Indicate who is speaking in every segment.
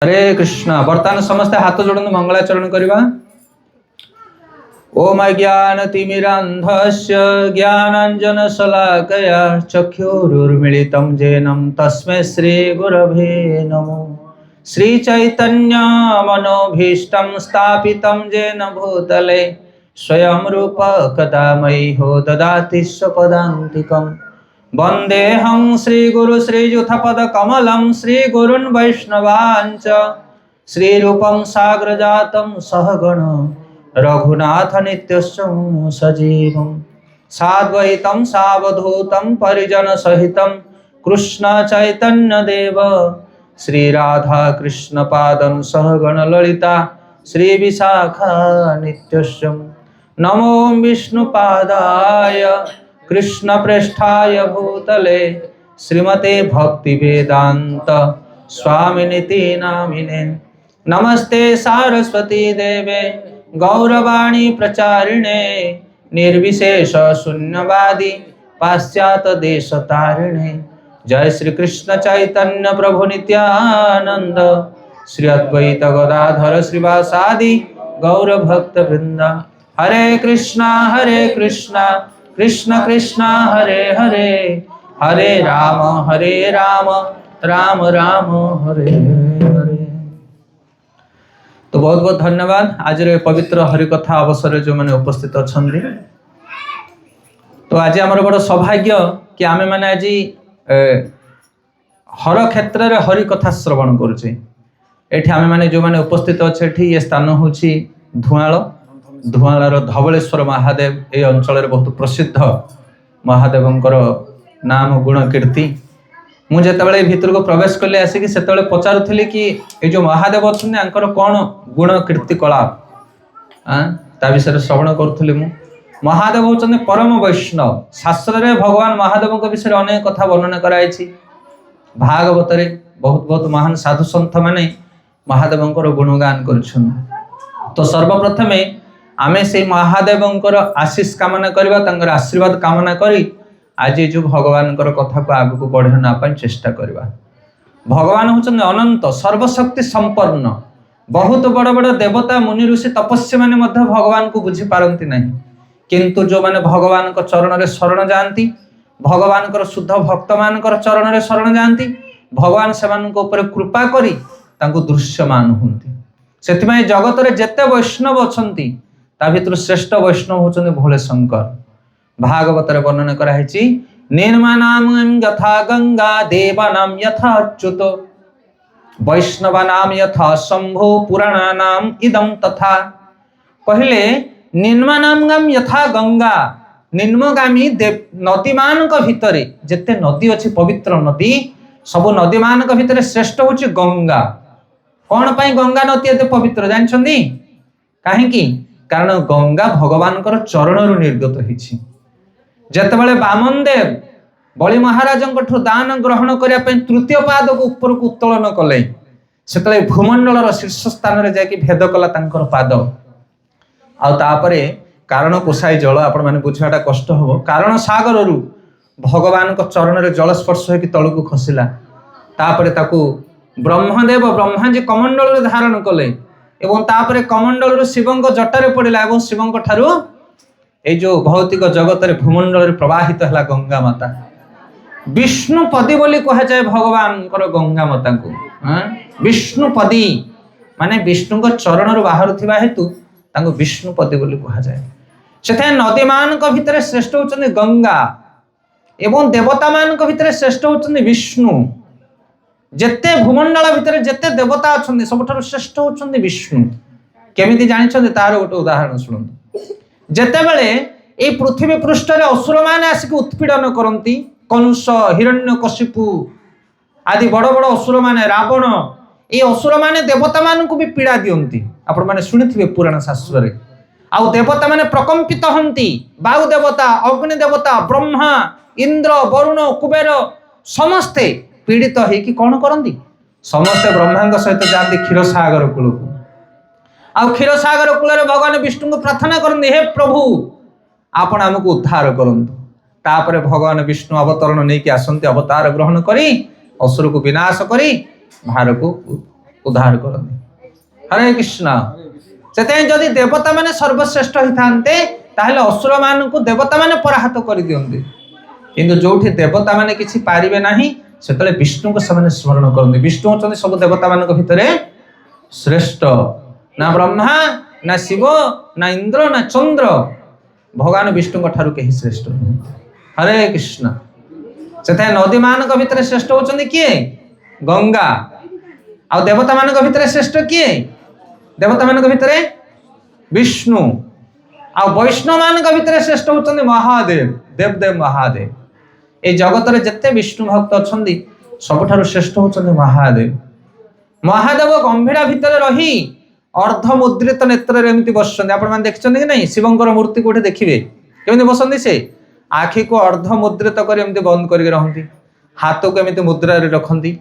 Speaker 1: हरे कृष्ण। वर्तमान समस्ते हाथ जोड़नु मंगलाचरण करवा। ओम अज्ञानतिमिरान्धस्य ज्ञानाञ्जनशलाकया चक्षुरुन्मीलितं येन तस्मै श्रीगुरवे नमो। श्रीचैतन्य मनोभीष्टं स्थापितं येन भूतले स्वयं रूप कदा मह्यो ददाति स्वपदान्तिकम्। वन्देऽहं श्रीगुरु श्रीयुतपदकमलं श्रीगुरुन् वैष्णवांच श्रीरूपं साग्रजातं सहगण रघुनाथ नित्यं सजीवं साद्वैतं सावधूतं परिजन सहितं कृष्ण चैतन्य देव श्रीराधा कृष्ण पादं सहगण ललिता श्री विशाखा नित्यं। नमो विष्णुपादाय कृष्ण पृष्ठाय भूतले श्रीमते भक्ति वेदांत स्वामिनिति नामिने। नमस्ते सारस्वती देवे गौरवाणी प्रचारिणे निर्विशेष शून्यवादी पाश्चात्य देश तारिणे। जय श्री कृष्ण चैतन्य प्रभु नित्यानंद श्री अद्वैत गदाधर श्रीवासादि गौर भक्त वृंद। हरे कृष्णा कृष्ण कृष्ण हरे हरे हरे राम राम राम हरे हरे। तो बहुत बहुत धन्यवाद। आज पवित्र हरिकथा अवसर जो मैंने उपस्थित अच्छा। तो आज आमर बड़ सौभाग्य कि आमे मैंने आज हर क्षेत्र में हरिकथा श्रवण करुचे। एठी आमे मैंने जो मैंने उपस्थित अच्छे ये स्थान हूँ धुआल धुआलार धवलेश्वर महादेव। ये अंचल बहुत प्रसिद्ध महादेवंकर नाम गुण कीर्ति। मुझे जिते भीतर को प्रवेश कले आसिक से पचारूली कि ये जो महादेव अच्छा कौन गुण कीर्ति कला ता विषय श्रवण करुली। महादेव होचंदे परम वैष्णव। शास्त्र रे भगवान महादेव विषय अनेक कथा वर्णना कराई। भागवत रे बहुत बहुत महान साधु सन्थ माने महादेवंकर गुणगान कर। तो सर्वप्रथमे आमे से महादेवंकर आशीष कामना करबा, तांकर आशीर्वाद कामना करी आज जो भगवान कथा को आगु को बढ़ाना चेष्टा करबा। भगवान होचंदे अनंत सर्वशक्ति संपन्न। बहुत बड़ बड़ देवता मुनि ऋषि तपस्या माने मध्य भगवान को बुझी पारंती नहीं, किंतु जो माने भगवान को चरण रे शरण जाती, भगवान को शुद्ध भक्त मान चरण रे शरण जाती, भगवान सेमान को ऊपर कृपा करी तांको दृश्यमान होंती। सेथिमाई जगत रे जेते वैष्णव अछंती ता भितर श्रेष्ठ वैष्णव होचंदे भोले शंकर। भागवत रे वर्णना कराइछि निर्मानाम यथा गंगा देवानाम यथा अच्युत वैष्णवानाम यथा शंभो पुराणानाम इदं तथा। पहले निर्मानाम यथा गंगा निम्नगामी नदी मानक भितरे जेते नदी अछि पवित्र नदी सब नदी मानक भितरे श्रेष्ठ होछि गंगा। कौन पाई गंगा नदी एते पवित्र जानछंदी? काहेकि कारण गंगा भगवान चरण निर्गत होइछि। जेतेबेले वामन देव बलि महाराज दान ग्रहण करने तृतीय पाद को ऊपर को उत्तोलन कले से भूमंडल शीर्ष स्थान में जाकि भेद कला तांकर पाद। आतापरे कारण कोसाई जल आपण माने बुझाटा कष्ट हो। कारण सागर रु भगवान को चरण में जल स्पर्श होकि तल को खसिला। तापरे ताकू ब्रह्मदेव ब्रह्माजी कमंडल धारण कले एवं तापरे कमंडल शिवंक जटारे पड़िला एवं शिवंक ठारू ए जो भौतिक जगत रे भूमंडल रे प्रवाहित हला गंगा माता। विष्णुपदी बोली कहा जाए भगवान गंगा माता को। विष्णुपदी माने विष्णु को चरण रु बाहर थिबा हेतु तांको विष्णुपदी बोली कहा जाए। सेथे नदी मान को भितरे श्रेष्ठ होचंदी गंगा एवं देवता मान को भितरे श्रेष्ठ होचंदी विष्णु। जेते भूमंडल भितरे जेते देवता अछंदी सबठारु श्रेष्ठ होचंदी विष्णु। केमिति जानिछंदी तार गोटे उदाहरण सुनंतु। जेते बेले ए पृथ्वी पृष्ठ रे असुर माने आसिक उत्पीड़न करंती, कंस हिरण्यकशिपु आदि बड़ बड़ असुर माने रावण ए असुर माने देवता मान को भी पीड़ा दियंती। आपण माने सुनिथिबे पुराण शास्त्र रे। आउ देवता माने प्रकंपित हंती। वायु देवता, अग्नि देवता, ब्रह्मा, इंद्र, वरुण, कुबेर समस्ते पीड़ित है कि कौन करती? समस्ते ब्रह्मा सहित जाती क्षीरसागर कूल को। आ क्षीरसागर कूल भगवान विष्णु को प्रार्थना करते, हे प्रभु आपण आमको उद्धार करंतु। तापरे भगवान विष्णु अवतरण नहीं कि आसंती, अवतार ग्रहण करी असुर को विनाश करी बाहर को उद्धार करते। हरे कृष्ण। से जदि देवता माने सर्वश्रेष्ठ ही थांते ताहले असुर मान को देवता माने पराहत कर दियंते, किंतु जोठी देवता माने किछि पारिबे नाही सेतले विष्णु को समान स्मरण करते। विष्णु होचंदी सब देवता मान भितरे श्रेष्ठ, ना ब्रह्मा ना शिव ना इंद्र ना चंद्र, भगवान विष्णु ठारू कहीं श्रेष्ठ नहीं। हरे कृष्ण। से नदी मान भितर श्रेष्ठ होचंदी किए? गंगा। आ देवता मान भितर श्रेष्ठ किए? देवता मान भितर विष्णु। आ वैष्णव मान भितर श्रेष्ठ होचंदी महादेव, देवदेव महादेव। ए जगत रे जत्ते विष्णु भक्त अछंदी सबठारु श्रेष्ठ होचंदी महादेव। महादेव गंभीरा भितर रही अर्ध मुद्रित नेत्र रे एमती बसछंदी। आपण मान देखछंदी कि नहीं? शिवंकर मूर्ति कोठे देखिबे केमती बसंदी? से आखि को अर्ध मुद्रित कर एमती बंद करके रहंती, हाथ को एमती मुद्रा रे रखंती।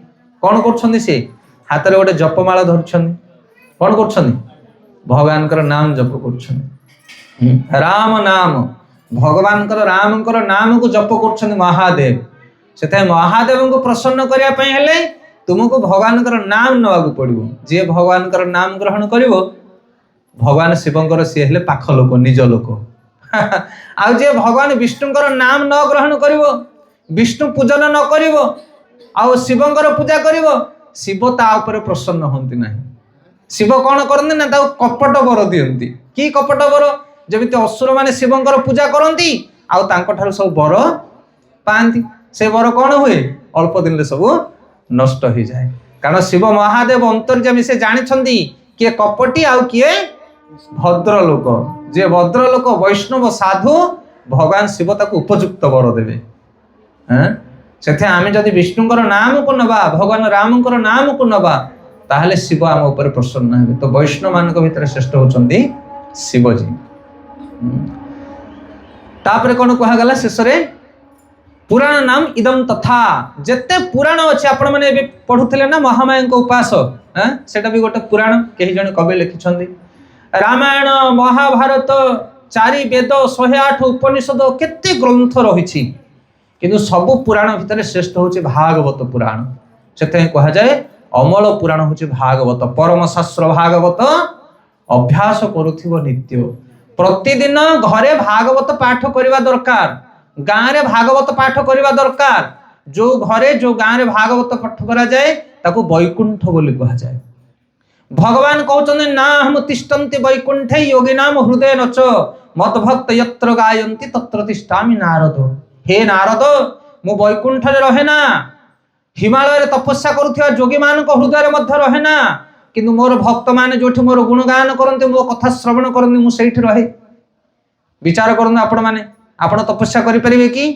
Speaker 1: कोन करछंदी? से हाथ रे गोटे जपमाला धरछंदी। कोन करछंदी? भगवान कर नाम जप करछंदी। राम नाम, भगवान कर राम कर नाम को जप करछंदी महादेव। सेते महादेव को प्रसन्न करिया पई हेले तुमको भगवान कर नाम नवाक पड़ो। जी भगवान कर नाम ग्रहण करिवो भगवान शिवंकर सी हेले पाख लोक, निज लोक। आ जे भगवान विष्णुकर नाम न ग्रहण करिवो, विष्णु पूजन न करिवो, आ शिवंकर पूजा करिवो, शिव ता ऊपर प्रसन्न होंती नहीं। शिव कौन करते ना ता कपट वर दियंती। की कपट वर? जमिति असुर माने शिवंकर पूजा करंती आ तांको ठारू सब वर पांती। से वर कौन हुए? अल्प दिन सब नष्ट हो जाए। कारण शिव महादेव अंतर्यामी, से जानी किए कपटी आउ किए भद्र लोक। जे भद्र लोक वैष्णव साधु भगवान शिव ताको उपयुक्त वर देवे। से आम जदि विष्णुकर नाम को नबा, भगवान राम नाम को नबा, ताहले शिव आम ऊपर प्रसन्न हेबे। तो वैष्णव मान भितर श्रेष्ठ होचंदी शिवजी। तापरे कोन कहा गला शेष रे? पुराण नाम इदम तथा। जेते पुराण अच्छे आपण माने एबे पढुथिले ना महामाया को उपास, सेटा भी गोटे पुराण। केही जण कवि लिखिछंदी रामायण महाभारत 4 वेद 108 उपनिषद केते ग्रंथ रहिछि, किंतु सब पुराण भितर श्रेष्ठ होछि भागवत पुराण। सेते कहा जाए अमल पुराण होछि भागवत। परम शास्त्र भागवत अभ्यास करुथिबो नित्य। प्रतिदिन घरे भागवत पाठ करिवा दरकार, गाँव रे भागवत पाठ करिवा दरकार। जो घरे जो गाँव रे भागवत पाठ करा जाए ताको वैकुंठ बोली कहा जाए। भगवान कहते ना हम तिष्ठन्ति वैकुंठे योगिनाम हृदय नच मद्भक्त यत्र गायन्ति तत्र तिष्ठामि नारद। हे नारद, मु वैकुंठ रे रहे ना, हिमालय रे तपस्या करुथिया जोगी मान को हृदय मध्य रहे ना, किंतु मोर भक्त माने जोठी मोर गुणगान करन्ते, मो कथा श्रवण करन्ते, मु सेठी रहे। विचार करन आपण माने, आपण तपस्या करि परिबे कि?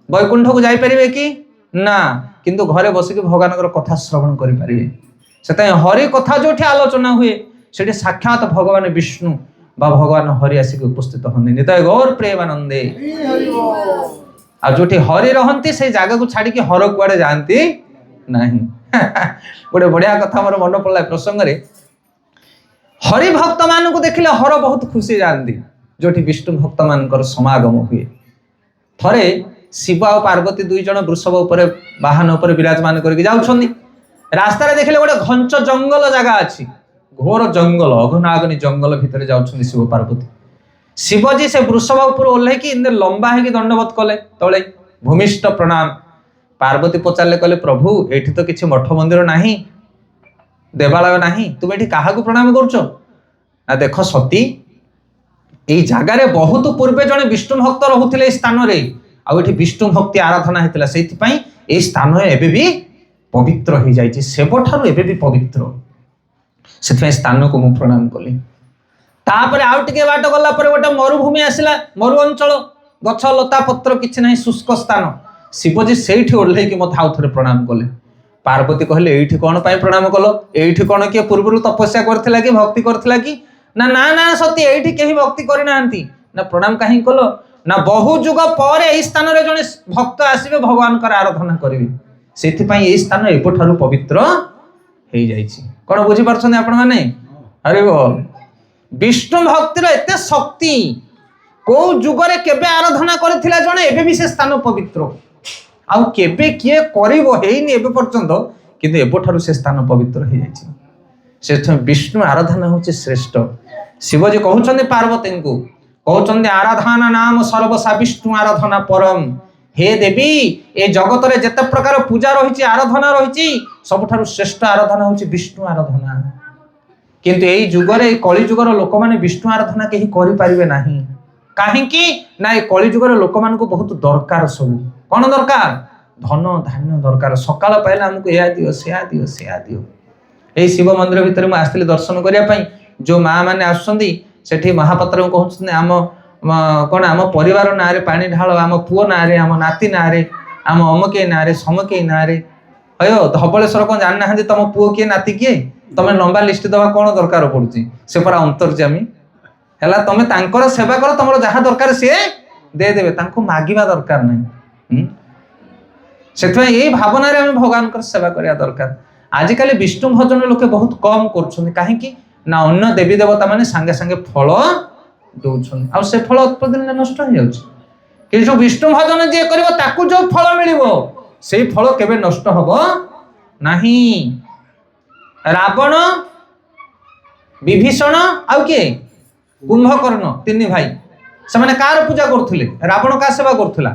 Speaker 1: वैकुंठ को जाई परिबे कि? ना, किंतु घरे बसिक भगवान कथा श्रवण करि परिबे। सेते हरि कथा जोठी आलोचना हुए सेठी साक्षात भगवान विष्णु बा भगवान हरि आसिक उपस्थित होंदे। निताय गौर प्रेमानंदे। आ जोठी हरि रहंती से जागा को छाड़ी कि हर कुआडे जानती नहीं। गोटे बढ़िया कथा मोर मन पड़ला प्रसंग रे। हरि भक्त मान को देखिले हर बहुत खुशी जानती, जोठी विष्णु भक्त मान समागम हुए। थरे शिव और पार्वती दुई जन वृषभ उपरे वाहन उपरे विराजमान करके जाउछन्दी। रास्ता रे देखिले गोटे घंच जंगल जगह अछि, घोर जंगल, अघनागनी जंगल भितर जाउछन्दी शिव पार्वती। शिवजी से वृषभ उपर ओल्हे कि इंदे लंबा है कि दंडवत कले तळे भूमिष्ठ प्रणाम। पार्वती पचारले कहले प्रभु एठी तो किछि मठ मंदिर नाही, देवालय नाही, तुम एठी काहाकू प्रणाम करूछो? ना देख सती, एई जागा रे बहुत पूर्वे जने विष्णु भक्त रहुथिले एई स्थान रे, आ एठी विष्णु भक्ति आराधना हेतिला, सेति पई एई स्थान एबे भी पवित्र हो जाइए। सेबठारु एबे भी पवित्र, से स्थान को मु प्रणाम कली। तापर आउ टिके बाट गला पर गोटे मरुभूमि आसिला, मरु अंचल, गछ लता पत्र किछि नाही, शुष्क स्थान। शिवजी सेठी ओल्हे कि मत आउ थरे प्रणाम कले। पार्वती कहले एठी कोन पई प्रणाम कलो? एठी कोन के पूर्वरु तपस्या करथिला कि भक्ति करथिला कि? ना ना ना सती, एठी केही भक्ति करि नांती ना, प्रणाम काहे कलो? ना बहु जुग पर एई स्थान रे जने भक्त आसीबे भगवान कर आराधना करिवे, सेति पई एई स्थान एबठारु पवित्र हेई जाइछि। कोन बुझि परछन आपण माने? अरे बोल, विष्णु भक्तिर एते शक्ति, को जुगरे केबे आराधना करथिला जने एबे भी से स्थान पवित्र। आउ केबे किए करिवो हेइनी एबे पर्यंत, किंतु एबठारु से स्थान पवित्र हेइ जाइछि। से विष्णु आराधना हूँ श्रेष्ठ। शिवजी कहते पार्वती को कहते आराधना नाम सर्वसा विष्णु आराधना परम। हे देवी ए जगत रे जेते प्रकार पूजा रही आराधना रही सबुठारु श्रेष्ठ आराधना हूँ विष्णु आराधना। किंतु यही जुगरे कली जुगर लोक मैंने विष्णु आराधना कहीं करें ना कहीं ना ये कली जुगर लोक मान बहुत दरकार सब कौन दरकार धन धान्य दरकार सकाल पाइले आमको या दियो से दियो से दियो। यही शिव मंदिर भितर मुझे आसती दर्शन करने जो माँ मैंने आसुँच महापात्र कहते आम कौन आम परिवार ना पानी ढाल आम पुओ ना आम नाती ना आम अमके ना समके ना अयो धबलेश्वर कौन जानना तुम पुओ किए नाती किए तुम लंबा लिस्ट दवा कौन दरकार पड़ुची से पूरा अंतर्जामी है तुम तांकर सेवा कर तुम जहाँ दरकार सी देदेवे मागिबा दरकार नहीं। से यही भावना रे भगवान सेवा करने दरकार। आजिकल विष्णु भजन लोके बहुत कम कर कहीं ना अन्य देवी देवता माने सांगे सांगे फल दौरान आ से फल उत्पादन नष्ट हो जाए जो विष्णु भजन जी कर जो फल मिल से फल केबे नष्ट हब नहीं। रावण विभीषण आउ किए कुंभकर्ण तीन भाई से माने कार पूजा करथुले रावण का सेवा करथुला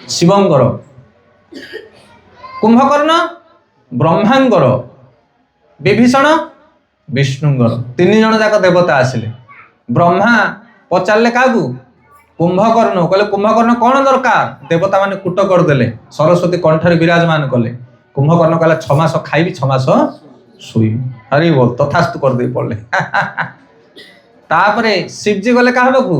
Speaker 1: शिवंगर कुंभकर्ण ब्रह्मांगर विभीषण विष्णुंगर तीन जन जाक देवता आसिले। ब्रह्मा पचारे क्या कुंभकर्ण कहले कुंभकर्ण कौन दरकार देवता माने कूट करदेले सरस्वती कंठरे विराजमान कले। कुंभकर्ण कहला 6 मास खाइबी 6 मास शुई हरि बोल तथास्तु कर दे पड़े। तापरे शिवजी गले क्या पाखु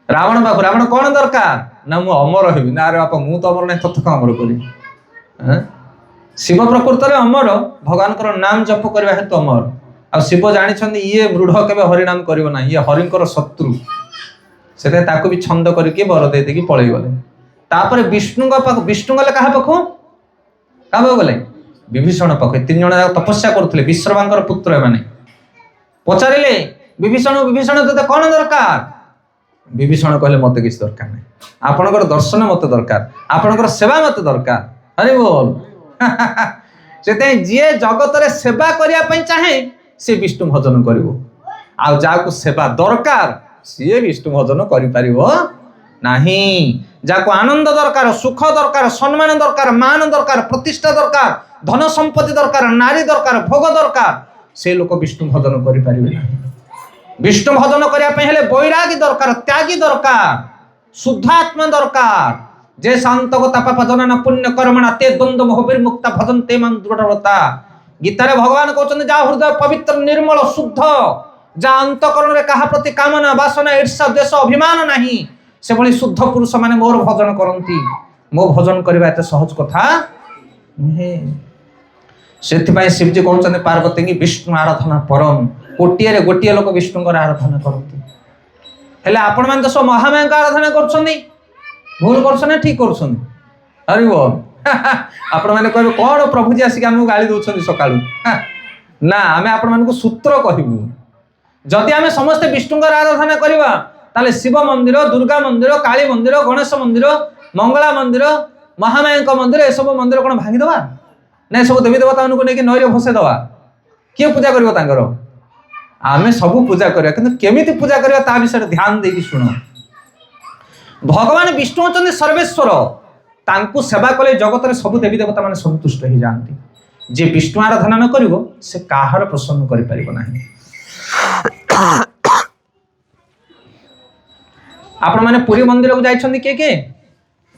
Speaker 1: रावण पाखु रावण कौन दरकार ना मु अमर हेबी ना रे बापा मु तो अमर नहीं तथ अमर करी। शिव प्रकृत रे अमर भगवान नाम जप करबा हेतु अमर आ शिव जानी ये मृढ़ केबे हरिनाम करिवो ना ये हरिंकर शत्रु से ताकू भी छंद करके बर दे देकी पळै गले। तापरे विष्णु गले कहा पाखु क्या गले विभीषण पाखे 3 जन तपस्या करथिले विश्रवांकर पुत्र माने पचारे विभीषण विभीषण ते कौन दरकार विभीषण कहले मते किछ दरकार नहीं आपनकर दर्शन मते दरकार आपनकर सेवा मते दरकार हरि बोल। से जी जगत रे सेवा करिया पई चाहे से विष्णु भजन करिवो आ जाको सेवा दरकार सी विष्णु भजन करि परिवो नहीं। जाको आनंद दरकार सुख दरकार सम्मान दरकार मान दरकार प्रतिष्ठा दरकार धन संपत्ति दरकार नारी दरकार भोग दरकार से लोक विष्णु भजन करि परिबे नहीं। विष्णु भजन करिया पई हेले बैरागी दरकार त्यागी दरकार शुद्ध आत्मा दरकार जे शांत को तप भजन न पुण्य कर्मणा ते द्वंद्व मोह मुक्ता भजन ते मन दृढ़ता। गीता रे भगवान कहते जा हृदय पवित्र निर्मल शुद्ध जा अंतकरण रे कहा प्रति कामना वासना ईर्षा द्वेष अभिमान नहीं से भली शुद्ध पुरुष माने मोर भजन करती मो भजन करबा एते सहज कथा नुहे। सेथिपाई शिवजी कहते पार्वती की विष्णु आराधना परम कोटिए रे गोटिए लोक विष्णु आराधना करती हेले आपण मान तो सब महामाया का आराधना करछनी भूल करछ ना ठीक करछनी हरि बोल। आपण माने कहबे कोन प्रभु जी आसी हमहु गाली दउछनी सकाळू ना आमे आपण मान को सूत्र कहिबू जदि आमे समस्त विष्णु आराधना करबा ताले शिव मंदिर दुर्गा मंदिर काली मंदिर गणेश मंदिर मंगला मंदिर महामाया मंदिर ए सब मंदिर कोन भांगी दवा ना सब देवी देवता को लेकिन नईरे भसे दवा किए पूजा करबो तांकर आमे सब पूजा करिया किंतु केमिति पूजा करिया ता विषय ध्यान देकी सुनो। भगवान विष्णु होचंदी सर्वेश्वर तांकु सेवा कले जगत रे सब देवी देवता माने संतुष्ट हो जाती। जे विष्णु आराधना न करिवो से काहर प्रसन्न करि परिबो नाही। आपण माने पुरी मंदिर को जाइछंदी के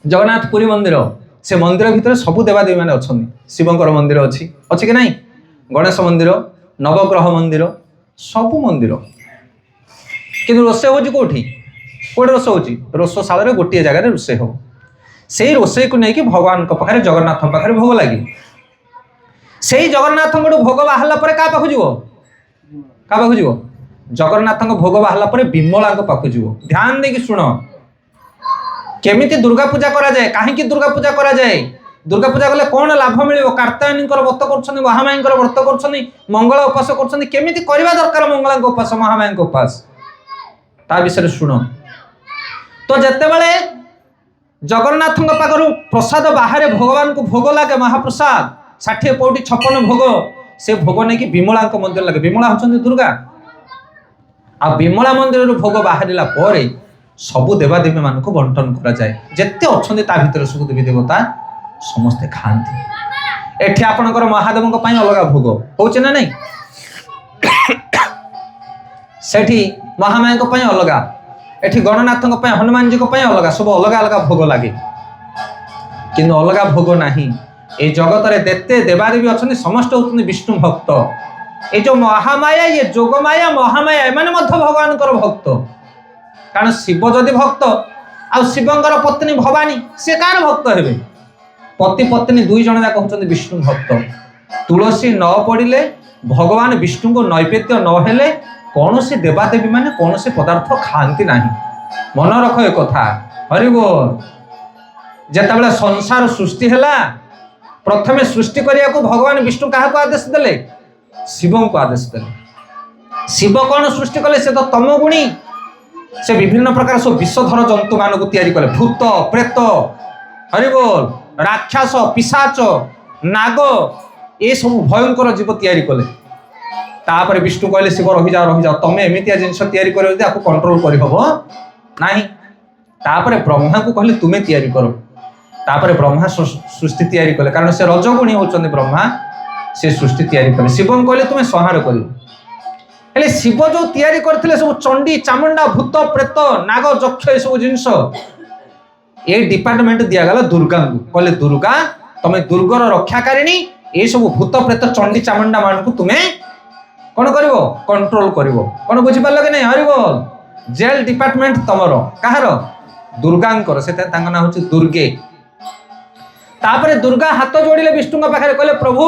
Speaker 1: जगन्नाथ पुरी मंदिर से मंदिर भितर सब देवादेवी माने अछंदी शिवंकर मंदिर अछि कि नहीं गणेश मंदिर नवग्रह मंदिर सब मंदिर किंतु रोषे हो कोठी कोड़े रोष हो रोषशाला गोटे जगह रोषे हो से रोषे को लेकिन भगवान पाखे जगन्नाथ पाखे भोग लगे से जगन्नाथ भोग बाहर पर क्या पाखु जीव क्या पाखु जीव जगन्नाथ भोग बाहर विमला पाखु जीव। ध्यान देकी शुण केमिति दुर्गा पूजा करा जाए कहीं दुर्गा पूजा करा जाए दुर्गा पूजा कले कौन लाभ मिल कार्त्यायनी व्रत कर महामाया व्रत कर मंगल उपास कर दरकार मंगला उपास महामाया उपास ता विषय शुण। तो जिते बड़े जगन्नाथ पाखर प्रसाद बाहर भगवान को भोग लगे महाप्रसाद 60 पौटी 56 भोग से भोग नहीं विमला मंदिर लगे। विमला होचंदी दुर्गा आ विमला मंदिर भोग बाहरिला पर सबु देवादेवी मान को बंटन करा जाए। जेते अच्छे ता भीतर सब देवी देवता समस्ते खाती। एठी आपणकर महादेव अलग भोग होचे ना नहीं, सेठी महामाई अलग, एठी गणनाथ हनुमान जी अलग, सब अलग अलग भोग लगे किंतु अलग भोग नहीं। ये जगत रे देते देवादेवी अच्छे समस्त होते विष्णु भक्त। ये जो महामाया ये जोगमाया महामाया एमाने मध्य भगवान भक्त। कारण शिव जदि भक्त आ शिवंकर पत्नी भवानी से कार भक्त हेबे? पति पत्नी दुई जन जाक होचंदी विष्णु भक्त। तुलसी न पड़िले भगवान विष्णु को नैवेद्य न हेले कौन से देवादेवी माने कौन से पदार्थ खाती नहीं। मन रख एक कथा। हरि बोल। जेतेबेले संसार सृष्टि हैला प्रथमे सृष्टि करिया को भगवान विष्णु कहा को आदेश देले? शिव को आदेश देले। शिव कौन सृष्टि कले? से तो तमोगुणी। से विभिन्न प्रकार सब विषधर जंतु मान को तैयारी कले। भूत प्रेत, हरि बोल, राक्षस पिशाच नाग ये सब भयंकर जीव तैयारी कले। तापर विष्णु कहले शिव रही जाओ तमे एमितिया जिनस तैयारी करियो जे आपको कंट्रोल करि हबो नाही। तापर ब्रह्मा को कहले तुमे तैयारी करो। तापर ब्रह्मा सृष्टि तैयारी कले। कारण से रजगुणी होचंदी ब्रह्मा, से सृष्टि तैयारी कले। शिव कहले तुमे संहार करियो। हेले शिव जो तैयारी करथिले सब चंडी चामुंडा भूत प्रेत नाग यक्ष ए सब जिनस ए डिपार्टमेंट दिया गला दुर्गा को। कहले दुर्गा तमे दुर्गर रक्षाकारिणी, ए सब भूत प्रेत चंडी चामुंडा मान को तुमे कौन करिवो? कंट्रोल करिवो। कौन बुझी पारलो कि नहीं? हरि बोल। जेल डिपार्टमेंट तमरो काहारो? दुर्गांकर। से तांका ना होची दुर्गे। तापरे दुर्गा हाथ जोड़िले विष्णु पाखे कहले प्रभु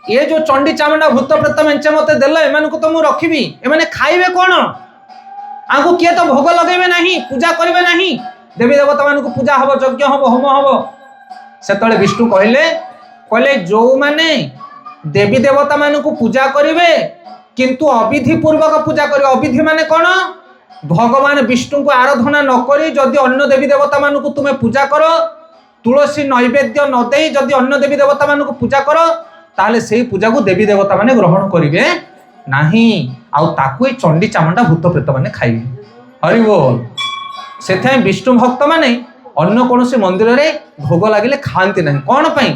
Speaker 1: ये जो चंडी चामुंडा भूत प्रेत मेंचे मते देल एमान को तो मु रखिबी, एमाने खाइबे कोन? आंको किए तो भोग लगेबे नहीं, पूजा करिबे नहीं। देवी देवता मान को पूजा हबो, यज्ञ हबो, होम हबो। सेतले विष्णु कहले जो माने देवी देवता मान को पूजा करिवे किंतु अविधि पूर्वक पूजा करिवे। अविधि माने कोन? भगवान विष्णु को आराधना न करी जदि अन्य देवी देवता मान को तुमे पूजा करो, तुलसी नैवेद्य न देई जदि अन्य देवी देवता मान को पूजा करो ताले से पूजा को देवी देवता माने ग्रहण करिवे नाही। आउ ताकू चंडी चामुंडा भूत प्रेत माने खाइबे। हरि बोल। सेथे विष्णु भक्त माने अन्य कौन से मंदिर रे भोग लागिले खांती नहीं। कौन पाई?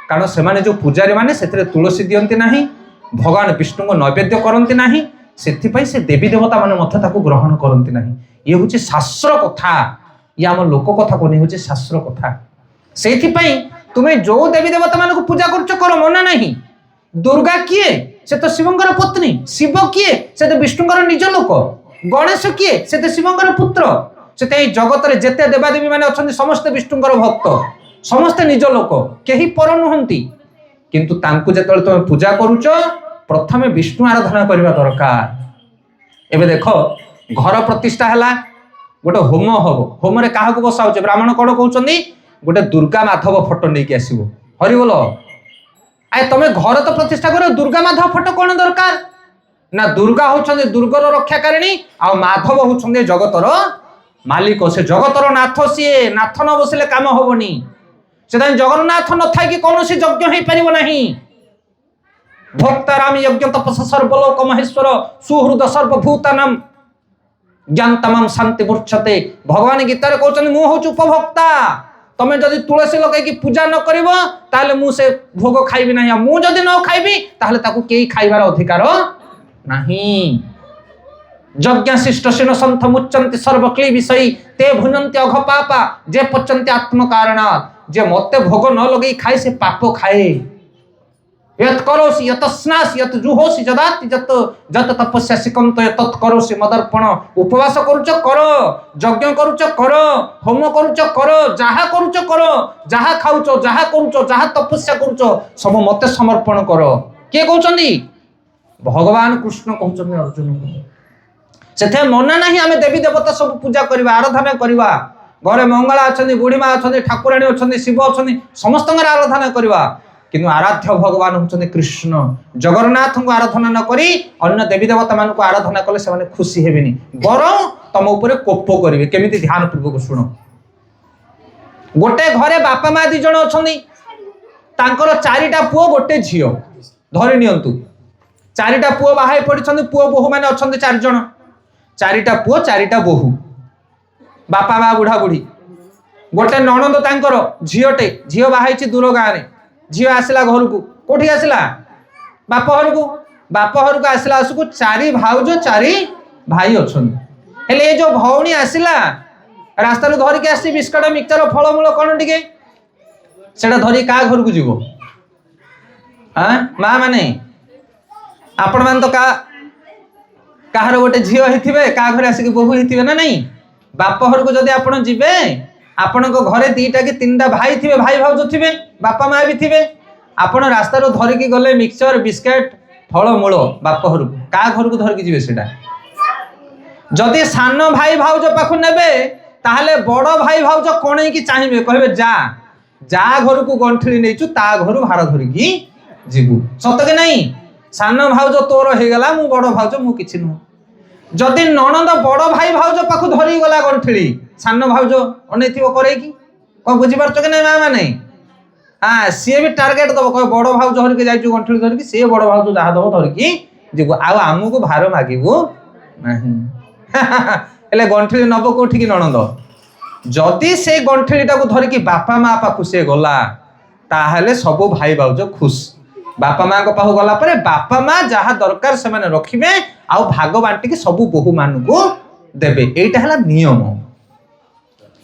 Speaker 1: कारण से माने जो पूजारी माने सेथे तुलसी दियंती नाही, भगवान विष्णु को नैवेद्य करंती नाही, सेथिपई से देवी देवता माने मध्य ताकू ग्रहण करंती नाही। ये होची शास्त्र कथा, ये आम लोक कथा को नहीं, होची शास्त्र कथा। सेथिपई तुमे जो देवी देवता मान को पूजा करछ करो, मना नहीं। दुर्गा किए? से तो शिवंकर पत्नी। शिव किए? से तो विष्णुकर निज लोक। गणेश किए? से तो शिवंकर पुत्र। से जगत रे जेते देवादेवी माने अछंती समस्त विष्णुकर भक्त, समस्त निज लोक, केही पर नुहंती। किंतु तांकु जेतले तुमे पूजा करूछ प्रथमे विष्णु आराधना करबा दरकार। एबे देखो घर प्रतिष्ठा हला, गोटे होम हबो। होम रे काहा को बसाउछ? ब्राह्मण कोड कहउछंदी गोटे दुर्गा माधव फोटो नहीं आसो। हरि बोल। आए तमे घर तो प्रतिष्ठा करो, दुर्गा माधव फोटो कौन दरकार ना? दुर्गा होचंदे दुर्गर रक्षाकारिणी आ माधव होचंदे जगतर मालिक। से जगतर नाथ, सीए नाथ न बसिले काम होबनी। से जगन्नाथ न थाई कि कौन सी यज्ञ हो पारिबो नहीं। भक्ताराम यज्ञ तपस्या सर्वलोक महेश्वर सुहृद सर्वभूतानाम ज्ञानतमम शांति मूर्छते। भगवान गीता रे कहउछन मु होछु उपभोक्ता। तमे जदि तुलसी लगे कि पूजा न करिवो ताले मु से भोग खाइबी नहीं। मु जदि न खाइबी ताले ताकू केही खाइबार अधिकार नहीं। यज्ञशिष्ट सेन संथ मुच्चन्ति सर्वक्ली विषयी ते भुनन्ति अघ पापा जे पचन्ति आत्म कारणात्। जे मते भोग न लगे खाए से पाप खाए। यत करोसि यत स्नासि यत जुहोसि जदाति जत जत तपस्या सिकंत यत करोसि मदर्पण। उपवास करूच करो, यज्ञ करूच करो, होम करूच करो, जहा करूच करो, जहा खाउच, जहा करूच, जहा तपस्या करूच सब मते समर्पण करो। के कहउचंदी? भगवान कृष्ण कहउचंदी अर्जुन को। सेथे मना नहीं आमे देवी देवता सब पूजा करबा, आराधना करबा। घरे मंगला अछंदी, बुढ़ीमा अछंदी, ठाकुराणी अछंदी, शिव अछंदी, समस्त आराधना करबा। किंतु आराध्य भगवान होचंदे कृष्ण। जगन्नाथ को आराधना न करी अन्य देवी देवता मान को आराधना कले से माने खुशी हेबिनी, बरं तम ऊपर कोप करिवे। केमिति? ध्यान पूर्वक सुनो। गोटे घरे बापा माँ 2 जण अछंदी, तांकर 4टा पुओ गोटे झियो। ଧରି ନିଅନ୍ତୁ ଚାରିଟା ପୁଅ ବାହା ହେଇ ପଡ଼ିଛନ୍ତି, ପୁଅ ବୋହୂ ମାନେ ଅଛନ୍ତି 4 ଜଣ, ଚାରିଟା ପୁଅ 4ଟା ବୋହୂ, ବାପା ମା ବୁଢା ବୁଢୀ। ଗୋଟେ ନଣନ୍ଦ ତାଙ୍କର ଝିଅଟେ, ଝିଅ ବାହା ହେଇଛି ଦୂର ଗାଁରେ, ଝିଅ ଆସିଲା ଘରକୁ, କୋଉଠି ଆସିଲା? ବାପ ଘରକୁ। ବାପ ଘରକୁ ଆସିଲା ଆସିକୁ 4 ଭାଉଜ 4 ଭାଇ ଅଛନ୍ତି। ହେଲେ ଏ ଯୋଉ ଭଉଣୀ ଆସିଲା ରାସ୍ତାରୁ ଧରିକି ଆସିଛି ବିସ୍କୁଟ ମିକ୍ସଚର ଫଳମୂଳ କଣ ଟିକେ, ସେଟା ଧରି କାହା ଘରକୁ ଯିବ? ମା ମାନେ ଆପଣ ମାନେ ତ କାହାର ଗୋଟେ ଝିଅ ହେଇଥିବେ, କାହା ଘରେ ଆସିକି ବୋହୂ ହେଇଥିବେ ନା ନାଇଁ? ବାପ ଘରକୁ ଯଦି ଆପଣ ଯିବେ, ଆପଣଙ୍କ ଘରେ 2ଟା କି 3ଟା ଭାଇ ଥିବେ, ଭାଇ ଭାଉଜ ଥିବେ, ବାପା ମା ବି ଥିବେ। ଆପଣ ରାସ୍ତାରୁ ଧରିକି ଗଲେ ମିକ୍ସଚର ବିସ୍କୁଟ ଫଳମୂଳ ବାପ ଘରକୁ, କାହା ଘରକୁ ଧରିକି ଯିବେ ସେଟା? ଯଦି ସାନ ଭାଇ ଭାଉଜ ପାଖକୁ ନେବେ, ତାହେଲେ ବଡ ଭାଇ ଭାଉଜ କଣେଇକି ଚାହିଁବେ, କହିବେ ଯା ଘରକୁ ଗଣ୍ଠିଳି ନେଇଛୁ, ତା ଘରୁ ଭାର ଧରିକି ଯିବୁ। ସତ କି ନାଇଁ? ସାନ ଭାଉଜ ତୋର ହେଇଗଲା, ମୁଁ ବଡ ଭାଉଜ, ମୁଁ କିଛି ନୁହଁ। ଯଦି ନଣନ୍ଦ ବଡ ଭାଇ ଭାଉଜ ପାଖକୁ ଧରି ଗଲା ଗଣ୍ଠିଳି, ସାନ ଭାଉଜ ଅନେଇଥିବ କରେଇକି। କଣ ବୁଝିପାରୁଛ କି ନାଇଁ ମା ମାନେ? ସିଏ ବି ଟାର୍ଗେଟ ଦବ, କହିବ ବଡ ଭାଉଜ ଧରିକି ଯାଇଛୁ ଗଣ୍ଠିଳି ଧରିକି, ସିଏ ବଡ ଭାଉଜ ଯାହା ଦବ ଧରିକି ଯିବୁ, ଆଉ ଆମକୁ ଭାର ମାଗିବୁ ନାହିଁ। ହେଲେ ଗଣ୍ଠିଳି ନବ କୋଉଠିକି ନଣନ୍ଦ? ଯଦି ସେ ଗଣ୍ଠିଳିଟାକୁ ଧରିକି ବାପା ମା ପାଖକୁ ସେ ଗଲା, ତାହେଲେ ସବୁ ଭାଇ ଭାଉଜ ଖୁସ। ବାପା ମାଙ୍କ ପାଖକୁ ଗଲା ପରେ ବାପା ମା ଯାହା ଦରକାର ସେମାନେ ରଖିବେ, ଆଉ ଭାଗ ବାଣ୍ଟିକି ସବୁ ବୋହୂ ମାନଙ୍କୁ ଦେବେ। ଏଇଟା ହେଲା ନିୟମ।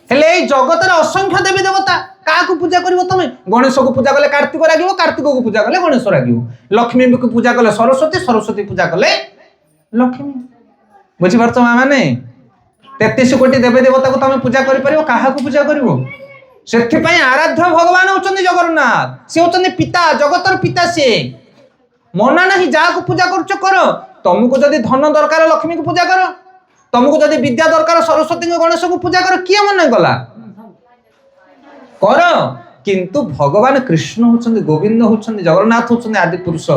Speaker 1: ହେଲେ ଏଇ ଜଗତରେ ଅସଂଖ୍ୟ ଦେବୀ ଦେବତା, କାହାକୁ ପୂଜା କରିବ ତମେ? ଗଣେଶକୁ ପୂଜା କଲେ କାର୍ତ୍ତିକ ରାଗିବ, କାର୍ତ୍ତିକକୁ ପୂଜା କଲେ ଗଣେଶ ରାଗିବ, ଲକ୍ଷ୍ମୀକୁ ପୂଜା କଲେ ସରସ୍ୱତୀ, ସରସ୍ୱତୀ ପୂଜା କଲେ ଲକ୍ଷ୍ମୀ। ବୁଝିପାରୁଛ ମା ମାନେ? 33 କୋଟି ଦେବୀ ଦେବତାକୁ ତମେ ପୂଜା କରିପାରିବ, କାହାକୁ ପୂଜା କରିବ? ସେଥିପାଇଁ ଆରାଧ୍ୟ ଭଗବାନ ହଉଛନ୍ତି ଜଗନ୍ନାଥ। ସେ ହଉଛନ୍ତି ପିତା, ଜଗତର ପିତା। ସିଏ ମନା ନାହିଁ, ଯାହାକୁ ପୂଜା କରୁଛ କର। ତମକୁ ଯଦି ଧନ ଦରକାର ଲକ୍ଷ୍ମୀକୁ ପୂଜା କର, ତମକୁ ଯଦି ବିଦ୍ୟା ଦରକାର ସରସ୍ୱତୀଙ୍କୁ ଗଣେଶକୁ ପୂଜା କର, କିଏ ମନା କଲା? କର। କିନ୍ତୁ ଭଗବାନ କୃଷ୍ଣ ହଉଛନ୍ତି, ଗୋବିନ୍ଦ ହଉଛନ୍ତି, ଜଗନ୍ନାଥ ହଉଛନ୍ତି ଆଦି ପୁରୁଷ,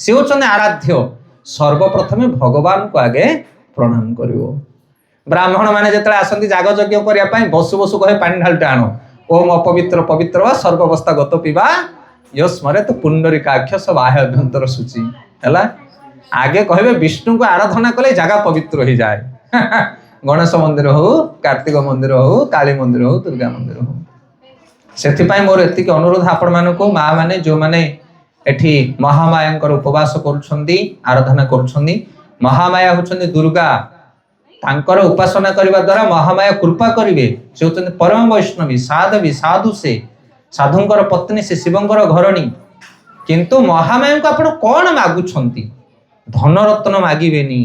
Speaker 1: ସେ ହଉଛନ୍ତି ଆରାଧ୍ୟ। ସର୍ବପ୍ରଥମେ ଭଗବାନଙ୍କୁ ଆଗେ ପ୍ରଣାମ କରିବ। ବ୍ରାହ୍ମଣ ମାନେ ଯେତେବେଳେ ଆସନ୍ତି ଯାଗ ଯଜ୍ଞ କରିବା ପାଇଁ, ବସୁ ବସୁ କହେ ପାଣି ଢାଲଟେ ଆଣ। ଓମ୍ ଅପବିତ୍ର ପବିତ୍ର ବା ସର୍ବବସ୍ଥା ଗତ ପିବା ୟସ୍ମରେ ତ ପୁଣ୍ଡରୀକାକ୍ଷ ସବୁ ଆହ୍ୟ ଅଭ୍ୟନ୍ତର ସୂଚି। ହେଲା, ଆଗେ କହିବେ ବିଷ୍ଣୁଙ୍କୁ ଆରାଧନା କଲେ ଜାଗା ପବିତ୍ର ହେଇଯାଏ। ଗଣେଶ ମନ୍ଦିର ହଉ, କାର୍ତ୍ତିକ ମନ୍ଦିର ହଉ, କାଳୀ ମନ୍ଦିର ହଉ, ଦୁର୍ଗା ମନ୍ଦିର ହଉ। ସେଥିପାଇଁ ମୋର ଏତିକି ଅନୁରୋଧ ଆପଣ ମାନଙ୍କୁ, ମା ମାନେ ଯୋଉମାନେ ଏଠି ମହାମାୟାଙ୍କର ଉପବାସ କରୁଛନ୍ତି, ଆରାଧନା କରୁଛନ୍ତି, ମହାମାୟା ହଉଛନ୍ତି ଦୁର୍ଗା। ତାଙ୍କର ଉପାସନା କରିବା ଦ୍ୱାରା ମହାମାୟା କୃପା କରିବେ। ସେ ହଉଛନ୍ତି ପରମ ବୈଷ୍ଣବୀ, ସାଧବୀ, ସାଧୁ। ସେ ସାଧୁଙ୍କର ପତ୍ନୀ, ସେ ଶିବଙ୍କର ଘରଣୀ। କିନ୍ତୁ ମହାମାୟାଙ୍କୁ ଆପଣ କଣ ମାଗୁଛନ୍ତି? ଧନ ରତ୍ନ ମାଗିବେନି।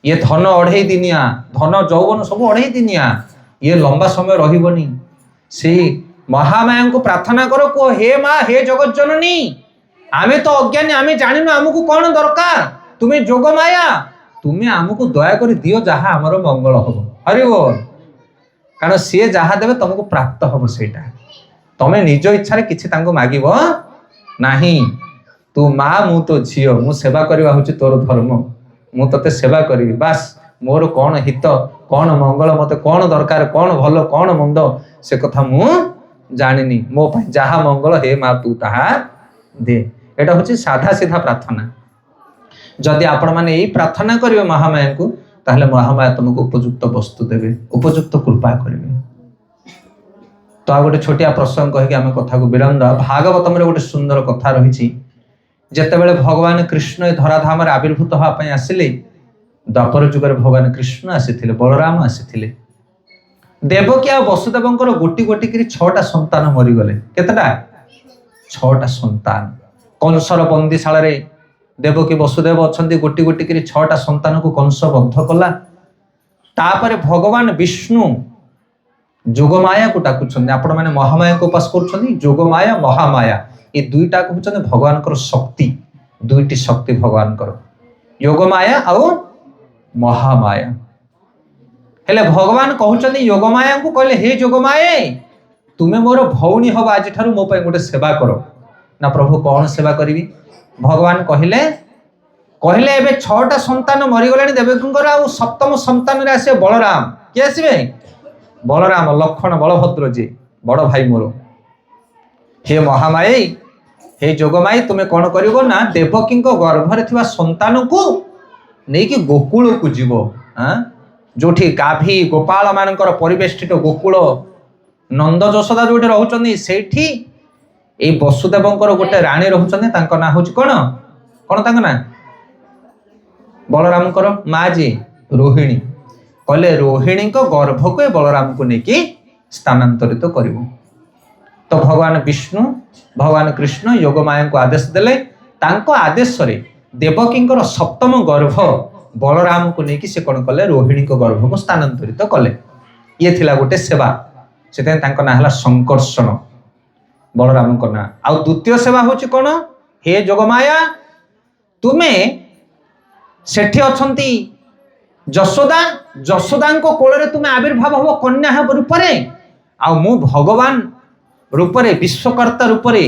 Speaker 1: ଇଏ ଧନ 2.5 ଦିନିଆ, ଧନ ଯୌବନ ସବୁ 2.5 ଦିନିଆ, ଇଏ ଲମ୍ବା ସମୟ ରହିବନି। ସେଇ ମହାମାୟାଙ୍କୁ ପ୍ରାର୍ଥନା କର, କୁହ ହେ ମା, ହେ ଜଗତ ଜନନୀ, ଆମେ ତ ଅଜ୍ଞାନୀ, ଆମେ ଜାଣିନୁ ଆମକୁ କଣ ଦରକାର, ତୁମେ ଯୋଗମାୟା, ତୁମେ ଆମକୁ ଦୟାକରି ଦିଅ, ଯାହା ଆମର ମଙ୍ଗଳ ହବ। ହରି ବୋଲ। କାରଣ ସିଏ ଯାହା ଦେବେ ତମକୁ ପ୍ରାପ୍ତ ହବ ସେଇଟା। ତମେ ନିଜ ଇଚ୍ଛାରେ କିଛି ତାଙ୍କୁ ମାଗିବ ନାହିଁ। ତୁ ମା, ମୁଁ ତୋ ଝିଅ, ମୁଁ ସେବା କରିବା ହଉଛି ତୋର ଧର୍ମ, ମୁଁ ତତେ ସେବା କରିବି। ବାସ୍, ମୋର କଣ ହିତ, କଣ ମଙ୍ଗଳ, ମତେ କଣ ଦରକାର, କଣ ଭଲ, କଣ ମନ୍ଦ, ସେ କଥା ମୁଁ ଜାଣିନି। ମୋ ପାଇଁ ଯାହା ମଙ୍ଗଳ, ହେ ମା ତୁ ତାହା ଦେ। ଏଟା ହଉଛି ସାଧା ସିଧା ପ୍ରାର୍ଥନା। ଯଦି ଆପଣ ମାନେ ଏଇ ପ୍ରାର୍ଥନା କରିବେ ମହାମାୟାଙ୍କୁ, ତାହେଲେ ମହାମାୟା ତମକୁ ଉପଯୁକ୍ତ ବସ୍ତୁ ଦେବେ, ଉପଯୁକ୍ତ କୃପା କରିବେ। ତ ଆଉ ଗୋଟେ ଛୋଟିଆ ପ୍ରସଙ୍ଗ କହିକି ଆମେ କଥାକୁ ବିରାମ ଦେବା। ଭାଗବତମରେ ଗୋଟେ ସୁନ୍ଦର କଥା ରହିଛି। ଯେତେବେଳେ ଭଗବାନ କୃଷ୍ଣ ଏ ଧରାଧାମରେ ଆବିର୍ଭୂତ ହେବା ପାଇଁ ଆସିଲେ, ଦ୍ୱାପର ଯୁଗରେ ଭଗବାନ କୃଷ୍ଣ ଆସିଥିଲେ, ବଳରାମ ଆସିଥିଲେ। ଦେବକୀ ଆଉ ବସୁଦେବଙ୍କର ଗୋଟି ଗୋଟି କରି 6ଟା ସନ୍ତାନ ମରିଗଲେ। କେତେଟା? 6ଟା ସନ୍ତାନ। କଂସର ବନ୍ଦିଶାଳାରେ ଦେବକୀ ବସୁଦେବ ଅଛନ୍ତି, ଗୋଟି ଗୋଟି କରି 6ଟା ସନ୍ତାନକୁ କଂସ ବଦ୍ଧ କଲା। ତାପରେ ଭଗବାନ ବିଷ୍ଣୁ ଯୋଗମାୟାକୁ ଡାକୁଛନ୍ତି। ଆପଣ ମାନେ ମହାମାୟାଙ୍କୁ ଉପାସ କରୁଛନ୍ତି, ଯୋଗମାୟା, ମହାମାୟା, ଏ ଦୁଇଟାକୁ ହଉଛନ୍ତି ଭଗବାନଙ୍କର ଶକ୍ତି। 2ଟି ଶକ୍ତି ଭଗବାନଙ୍କର, ଯୋଗମାୟା ଆଉ ମହାମାୟା। ହେଲେ ଭଗବାନ କହୁଛନ୍ତି ଯୋଗମାୟାଙ୍କୁ, କହିଲେ ହେ ଯୋଗମାୟା, ତୁମେ ମୋର ଭଉଣୀ ହବ, ଆଜିଠାରୁ ମୋ ପାଇଁ ଗୋଟେ ସେବା କର। ନା ପ୍ରଭୁ, କଣ ସେବା କରିବି? ଭଗବାନ କହିଲେ ଏବେ 6ଟା ସନ୍ତାନ ମରିଗଲେଣି ଦେବକୀଙ୍କର, ଆଉ 7ମ ସନ୍ତାନରେ ଆସିବେ ବଳରାମ। କିଏ ଆସିବେ? ବଳରାମ, ଲକ୍ଷ୍ମଣ, ବଳଭଦ୍ର, ଯିଏ ବଡ ଭାଇ ମୋର। ହେ ମହାମାୟା, हे जोगमाई तुम्हें कौन करिवो ना देवकी गर्भरे थिबा संतान को नहीं कि गोकुल को जीव जो गाभी गोपाल मानकर परिवेष्टित गोकुल नंद यशोदा जो रोचंदी सेठी ए वसुदेवंकर गोटे राणी रोचंदी तांको ना होची कोन कोन तांको ना बलरामकर माँ जी रोहिणी कहले रोहिणी को गर्भ को बलराम को लेकिन स्थानांतरित करिवो। तो भगवान विष्णु भगवान कृष्ण योगमाया को आदेश देले तांको आदेश रे देवकींकर सप्तम गर्भ बलराम को लेकिन से कौन कले रोहिणी को गर्भ को स्थानांतरित कले। ये थिला गोटे सेवा से तांको ना हला संकर्षण बलराम को ना। आ द्वितीय सेवा होची कोन हे जोगमाया तुमे सेठी अछंती यशोदा यशोदा को कोल तुम्हें आविर्भाव हम कन्या रूप आ मु भगवान रूपरे विश्वकर्ता रूपरे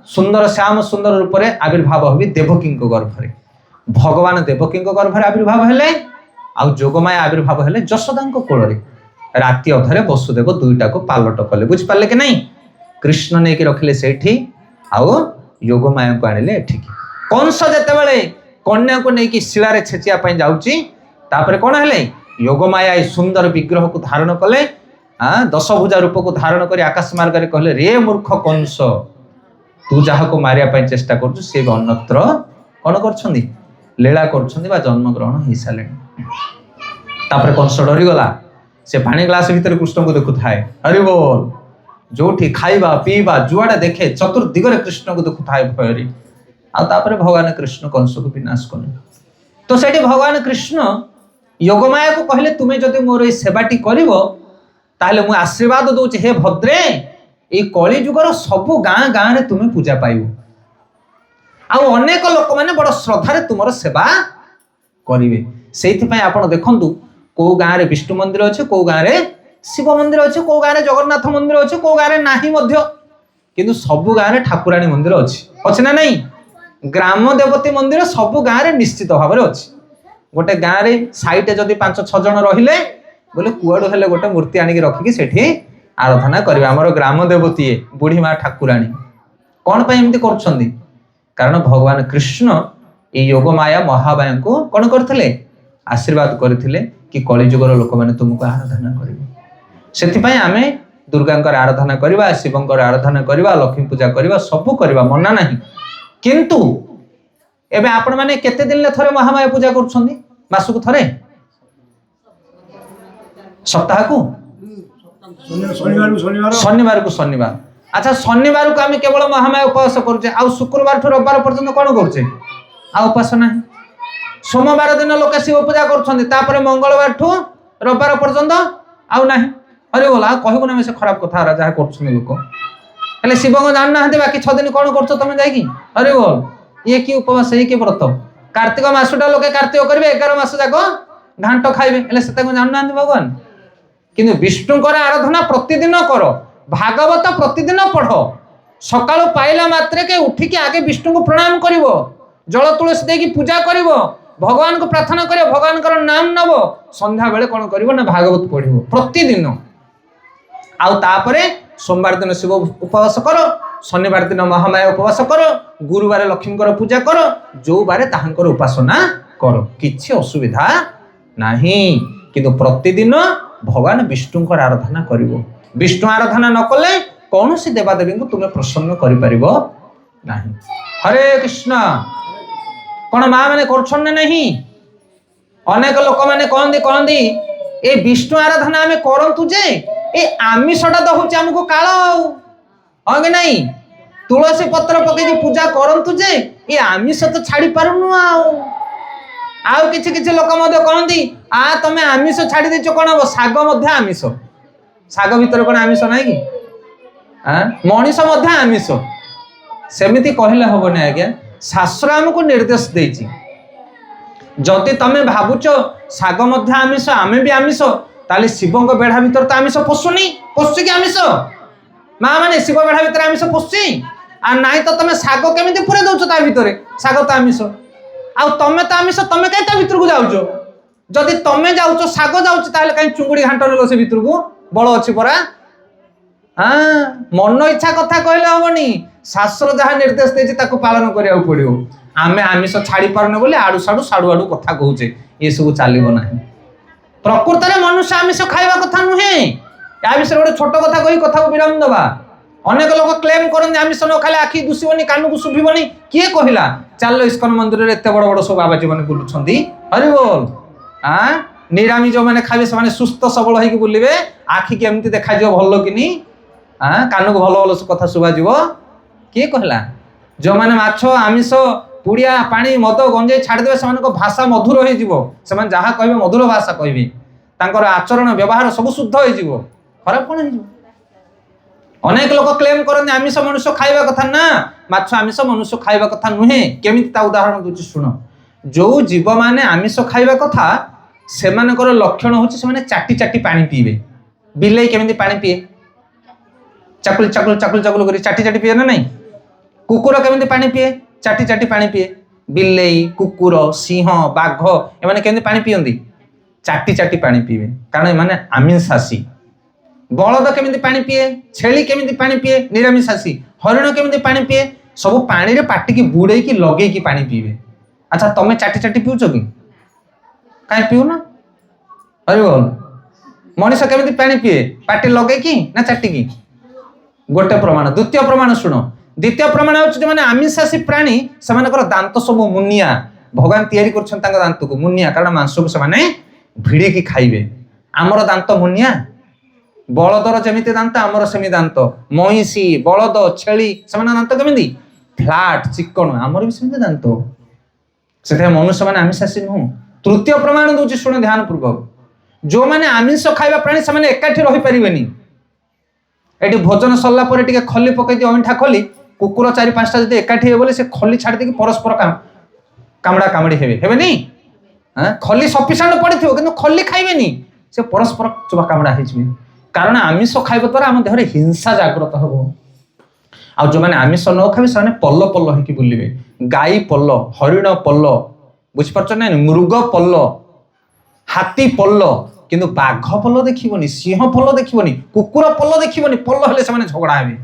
Speaker 1: सुंदर श्याम सुंदर रूपरे आविर्भाव हबी देवकी गर्भरे भगवान देवकी गर्भरे आविर्भाव हेले आ जोगमाया आविर्भाव हेले यशोदा कोल राति अधरे वसुदेव दुईटा को पालट कले बुझी पारे कि नहीं कृष्ण नहीं कि रखिले सेठी आउ योगमाया को आनिले एठिकी कंस जेतेबेले कन्या को नहीं कि शिलारे छेचिया पई जाउची तापरे कोन हेले योगमाया सुंदर विग्रह को धारण कले 10 भुजा रूप को धारण कर आकाश मार्ग रे कहले रे मूर्ख कंस तू जहा को मारिया पई चेष्टा करछु से अन्यत्र कोन करछंदी लीला करछंदी बा जन्म ग्रहण हो साले तापरे कंस डरी गला से पानी ग्लास भीतर कृष्ण को देखु थाए अरे बोल जोठी खाइबा पीबा जुआडे देखे चतुर्दिगरे कृष्ण को देखु थाए भयरी आ तापरे भगवान कृष्ण कंस को विनाश कले। तो सेठी भगवान कृष्ण योगमाया को कहले तुम्हें जदि मोर ए सेवाटी करिवो ताहले मु आशीर्वाद दउछि हे भद्रे ए कली जुगर सबु गाँ गाँ रे तुम्हें पूजा पाइबो आ अनेक लोक माने बड़ श्रद्धा रे तुमर सेवा करिवे। सेथि पय आपण देखंतु को गाँ रे विष्णु मंदिर अछि को गाँ रे शिव मंदिर अछि को गाँ रे जगन्नाथ मंदिर अछि को गाँ रे नाही मध्य किंतु सबु गाँ रे ठाकुराणी मंदिर अछि ना नहीं ग्राम देवती मंदिर सबु गाँ रे निश्चित भाव रे अछि। गोटे गाँ रे साइटे जदि 5-6 जन रहिले बोले कुआडू हेले गोटे मूर्ति आनिक रखिकी सेठी आराधना करिवे हमर ग्राम देवती बुढ़ी माँ ठाकुराणी कौन पे एमती करछंदी कारण भगवान कृष्ण ये योगमाया महामाया को कौन करथिले आशीर्वाद करथिले कि कलिजुगर लोक माने तुमको आराधना करिवे सेति पय आमे दुर्गांकर आराधना करिवा शिवंकर आराधना करिवा लक्ष्मी पूजा करिवा सब करिवा मना नहीं किंतु एबे आपण माने केते दिन ले थरे महामाया पूजा करछंदी मासु को थरे सप्ताह को शनिवार को शनिवार अच्छा शनिवार को आम केवल महामाया उपवास करुचे आ शुक्रवार ठू रविवार पर्यंत कौन करुचे आ उपवास ना सोमवार दिन लोक शिव पूजा कर मंगलवार ठू रविवार पर्यंत आउ ना अरे बोला कहबो ना से खराब कथा जहाँ कर लोक हेले शिव को जान ना बाकी 6 दिन कौन कर तुम जाकि अरे बोल ये कि उपवास ये कि व्रत कार्तिक मासटा लोके कार्तिक करेंगे 11 मास जाक घांट खाइबे हेले से जान ना भगवान किंतु विष्णुकर आराधना प्रतिदिन कर भागवत प्रतिदिन पढ़ सकाळु पाइला मात्रे के उठिकी आगे विष्णु को प्रणाम करिवो जल तुलसी देकी पूजा करिवो भगवान को प्रार्थना करिवो भगवान कर नाम नबो संध्या बेले कोन करिवो ना भागवत पढ़िवो प्रतिदिन आउ तापरे सोमवार दिन शिव उपवास करो शनिवार दिन महामाया उपवास करो गुरुवार लक्ष्मीकर पूजा करो जो बारे ताहांकर उपासना करो किछि असुविधा नाही किंतु प्रतिदिन भगवान विष्णुकर आराधना करिवो विष्णु आराधना न कले कौन सी देवादेवी को तुम्हें प्रसन्न कर पारिबो नाही। हरे कृष्ण कौन माँ मैंने कर नहीं अनेक लोक मैंने कहती ए विष्णु आराधना आम करतु जे ए आमिषटा तो हूँ आमको काल हाँ कि नहीं तुलसी पत्र पकई पूजा करतु जे ये आमिष तो छाड़ी पारुनु आउ किछि किछि लोक कहती आ तमें आमिष छाड़ी देच कौन हम शाग आमिष शाग भीतर कौन आमिष ना कि मनीष आमिष सेमिति कहले हेनी आज्ञा शास्त्र आमको निर्देश देछि जदि तमें भावुच शाग आमिष आमे भी आमिष ताले शिव बेढ़ा भीतर तो आमिष पशुनी पशु कि आमिष माँ मैंने शिव बेढ़ा भीतर आमिष पशुची आ ना तो तुम शाग केमी पूरे दौच ता भीतर शाग तो आमिष आ तमें तो आमिष तमें कहीं भीतर को जाऊच जदि तमें जाऊच शाग जाऊच ताले कहीं चुंगुड़ी घाट से भीतर को बल अच्छी परा हाँ मन इच्छा कथा कहले हेनी शास्त्र जहाँ निर्देश देछि ताको पालन करिया पड़ियो आमे आमिष छाड़ी पारने बोले आड़ू साड़ू साड़ू आड़ू कथा कहूचे ये सब चलिबो नाही प्रकृत रे मनुष्य आमिष खाइबा कथा नुहे या विषय गोटे छोट कथा कही कथा को विराम दबा अनेक लोग क्लेम करते आमिष न खाले आखि दुषिबनी कान को शुभिबनी किए कहला चल इस्कन मंदिर रे एते बड़ बड़ सब बाबाजी माने बुलुछंदी हरि बोल निरामी जो मैंने खाइबे से सुस्थ सबल होइकी बुलिबे आखि के एमती देखा जियो भलो किनी कान को भलो भलो कथा शुभा जीवो किए कहला जो माने माछ आमिष पुड़िया पानी मद गंजे छाड़ी देवे से भाषा मधुर हो जीवो से माने जहाँ कहबे मधुर भाषा कहबे तांकर आचरण व्यवहार सब शुद्ध हो जीवो खराब कोन हो अनेक लोग क्लेम करते आमिष मनुष्य खाइबा कथा ना माछ आमिष मनुष्य खाइबा कथा नुहे केमिति ता उदाहरण दूची सुनो जो जीव माने आमिष खाइबा कथा सेमानकर लक्षण होची से चाटी चाटी पानी पीबे बिलेई केमिति पानी पिए चाकुल चाकुल चाकुल चाकुल करी चाटी चाटी पिए ना नहीं कुकुर केमिति पानी पिए चाटी चाटी पानी पिए बिलेई कुकुर सिंह बाघ एमाने केमिति पानी पियंदी चाटी चाटी पानी पीबे कारण एमाने आमिषासी बलद केमिति पानी पिए छेली केमिति पानी पिए निरामिषासी हरिण केमिति पानी पिए सब पानी रे पाटी की बुड़े की लगे की पानी पीबे अच्छा तमे चाटी चाटी पिउछ कि काहे पिउ ना अरे बोल मनीष केमिति पानी पिए पाटी लगे की ना चाटी की गोटे प्रमाण द्वितीय प्रमाण सुनो द्वितीय प्रमाण होछि माने आमिषासी प्राणी सेमानकर दांत सब मुनिया भगवान तैयारी करछन तांग दांत को मुनिया कारण मांस को से भिड़ी की खाइबे आमर दांत मुनिया बलदर जमिति दांत आमर सेमी दांत महिषी बलद छेली सेमान दांत केमिति फ्लैट चिकन आमर भी सेमिति दांत से मनुष्य माने आमिषासी नु तृतीय प्रमाण दूची सुन ध्यान पूर्वक जो माने आमिष खाइबा प्राणी से एकाठी रही परिबेनी एटी भोजन सरला परे टिके खली पकई दि अमिठा खली कुकुर चारि पांचटा जदि एकाठी हे बोले से खली छाड़ दे परस्पर कामड़ा कामड़ी हेबे नहीं खली सफिशिएंट पड़िथिबो किंतु खली खाइबेनी से परस्पर चुबा कामड़ा हेजिबे कारण आमिष खाइबा द्वारा आम देहरे हिंसा जागृत हबो आ जो माने आमिष न खाइबे से पल्ल पल्ल हेकी बुलिबे गाई पल्ल हरिण पल्ल बुझि परछ ना मृग पल्ल हाथी पल्ल किंतु बाघ पल्ल देखिबनी सिंह पल्ल देखिबनी कुकुर पल्ल देखिबनी पल्ल हेले से झगड़ा हेबे